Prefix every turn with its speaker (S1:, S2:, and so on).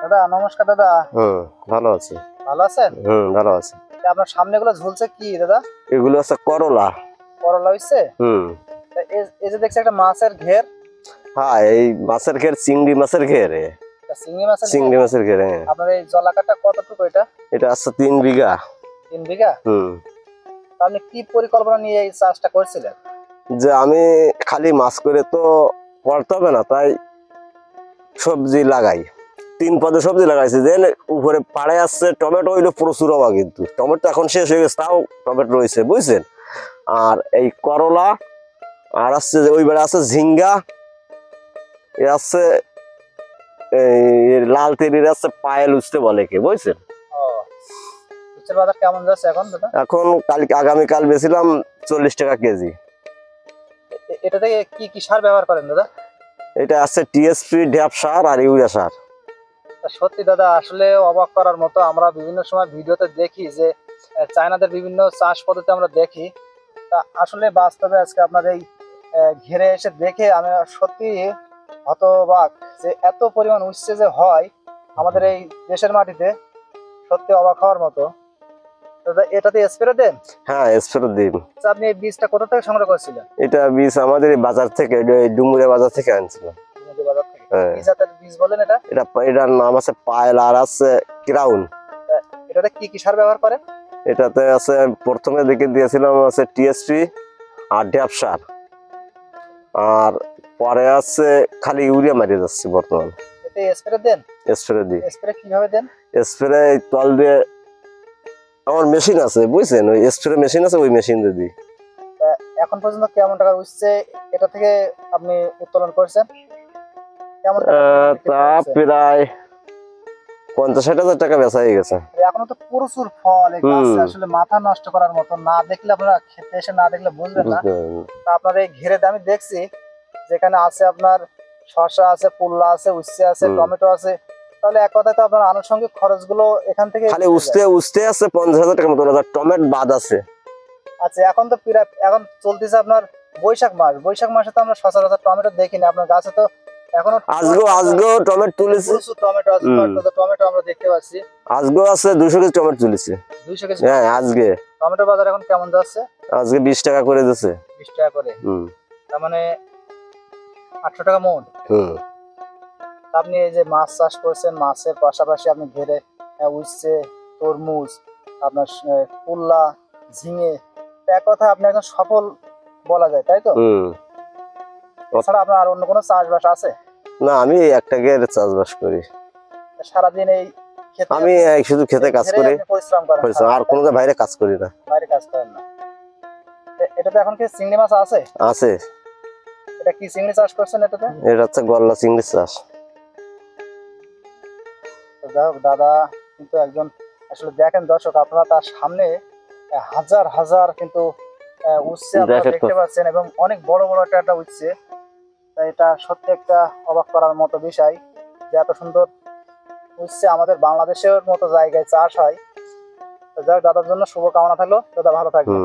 S1: দাদা নমস্কার দাদা।
S2: ভালো আছি।
S1: ভালো আছেন?
S2: ভালো আছি।
S1: আপনার সামনে এগুলো ঝুলছে কি দাদা?
S2: এগুলো আছে করলা।
S1: করলা হইছে? এই যে দেখছি একটা মাছের ঘের।
S2: হ্যাঁ, এই মাছের ঘের, চিংড়ি মাছের ঘের।
S1: চিংড়ি মাছের ঘের। আপনার এই জলাকাটা কতটুকু এটা?
S2: এটা আছে 3 বিঘা।
S1: 3 বিঘা? আপনি কি পরিকল্পনা নিয়ে এই চাষটা করছিলেন?
S2: যে আমি খালি মাছ করে তো করতে হবে না, তাই সবজি লাগাই। 3 পদে সবজি লাগাইছি। যে উপরে পাড়ে আসছে টমেটো, হইলো প্রচুর হওয়া, কিন্তু টমেটো এখন শেষ হয়ে গেছে, তাও টমেটো রয়েছে বুঝছেন। আর এই করলা, আর আছে ওই বেড়া আছে ঝিঙ্গা, এ আছে এই লাল তেরির আছে পায়েল উঠতে বলে কি বুঝছেন।
S1: উচ্ছের বাজার কেমন যাচ্ছে এখন দাদা?
S2: এখন আগামীকাল বেছিলাম 40 টাকা কেজি।
S1: এটা থেকে কি কি সার ব্যবহার করেন দাদা?
S2: এটা আছে টিএসপি, ঢ্যাপ সার আর ইউরিয়া সার।
S1: সত্যি দাদা, আসলে অবাক করার মতো। আমরা বিভিন্ন সময় ভিডিওতে দেখি যে চায়নাদের বিভিন্ন চাষ পদ্ধতি আমরা দেখি, তা আসলে বাস্তবে আজকে আপনার এই ঘেরে এসে দেখে আমি সত্যি হতবাক যে এত পরিমাণ উচ্ছে যে হয় আমাদের এই দেশের মাটিতে, সত্যি অবাক হওয়ার মতো। দাদা এটাতে স্প্রে দেন?
S2: হ্যাঁ, স্প্রে দিই।
S1: আপনি এই বীজটা কোথা থেকে সংগ্রহ করেছিলেন?
S2: এটা বীজ আমাদের বাজার থেকে, ডুমুরিয়া বাজার থেকে আনছিলাম।
S1: কি জাতের বীজ বলেন এটা?
S2: এটার নাম আছে পায়েল আর আছে ক্রাউন।
S1: এটাতে কি কি সার ব্যবহার করেন?
S2: এটাতে আছে প্রথমে দেখে দিয়েছিলাম আছে টিএসপি আর ঢ্যাপ সার, আর পরে আছে খালি ইউরিয়া মারিয়ে যাচ্ছি বর্তমান।
S1: এতে স্প্রে দেন?
S2: স্প্রে দিই।
S1: স্প্রে কিভাবে দেন?
S2: স্প্রে তল দিয়ে আমার মেশিন আছে বুঝছেন, ওই স্প্রে মেশিন আছে, ওই মেশিন দিয়ে দিই।
S1: এখন পর্যন্ত কেমন টাকা উঠছে এটা থেকে আপনি উত্তোলন করেছেন? কেমন
S2: তা প্রায় 50-60 হাজার টাকা বেচা হয়ে গেছে।
S1: এখনো তো প্রচুর ফল, এই গাছে আসলে মাথা নষ্ট করার মতো। না দেখলে আপনারা খেতে এসে না দেখলে বুঝবেন না। তা আপনার এই ঘেরে আমি দেখছি যেখানে আছে আপনার শসা আছে, পুল্লা আছে, উচ্ছে আছে, টমেটো আছে। তাহলে এক কথায় তো আপনার আনুষঙ্গিক খরচগুলো এখান থেকে
S2: খালি উচ্ছে আছে 50,000 টাকার মতো, টমেটো বাদ আছে।
S1: আচ্ছা, এখন তো এখন চলতেছে আপনার বৈশাখ মাস। বৈশাখ মাসে তো আমরা সচরাচর টমেটো দেখি না। আপনার গাছে তো এখনো
S2: আজগো টমেটো তুলেছে।
S1: টমেটো আমরা দেখতে পাচ্ছি।
S2: আজগো আছে 200 কেজি টমেটো তুলেছে।
S1: 200 কেজি?
S2: হ্যাঁ, আজকে
S1: টমেটো বাজার এখন কেমন যাচ্ছে?
S2: আজকে 20 টাকা করে দিয়েছে।
S1: 20 টাকা করে? তার মানে 800 টাকা মন। আপনি এই যে মাছ চাষ করছেন, মাছের পাশাপাশি আপনি ঘেরে উচ্ছে, তরমুজ, আপনার পুল্লা, ঝিঙে, এক কথা আপনি একদম সফল বলা যায়, তাই তো? এছাড়া আপনার আর অন্য কোনো চাষবাস আছে?
S2: না, আমি একটা গের চাষবাস করি
S1: সারাদিন। এই
S2: আমি শুধু খেতে কাজ করি,
S1: পরিশ্রম করেন?
S2: আর কোনো বাইরে কাজ করি না।
S1: বাইরে কাজ করেন না? এটাতে এখন কি চিংড়ি মাছ আছে?
S2: আছে।
S1: এটা কি চিংড়ি চাষ করছেন এটাতে?
S2: এটা হচ্ছে গলদা চিংড়ি চাষ।
S1: যাই হোক, দাদা কিন্তু একজন, আসলে দেখেন দর্শক, আপনারা তার সামনে হাজার হাজার কিন্তু উচ্ছে আপনারা দেখতে পাচ্ছেন, এবং অনেক বড় বড় একটা উচ্ছে। তাই এটা সত্যি একটা অবাক করার মতো বিষয় যে এত সুন্দর উচ্ছে আমাদের বাংলাদেশের মতো জায়গায় চাষ হয়। যাই হোক, দাদার জন্য শুভকামনা থাকলো। দাদা ভালো থাকবেন।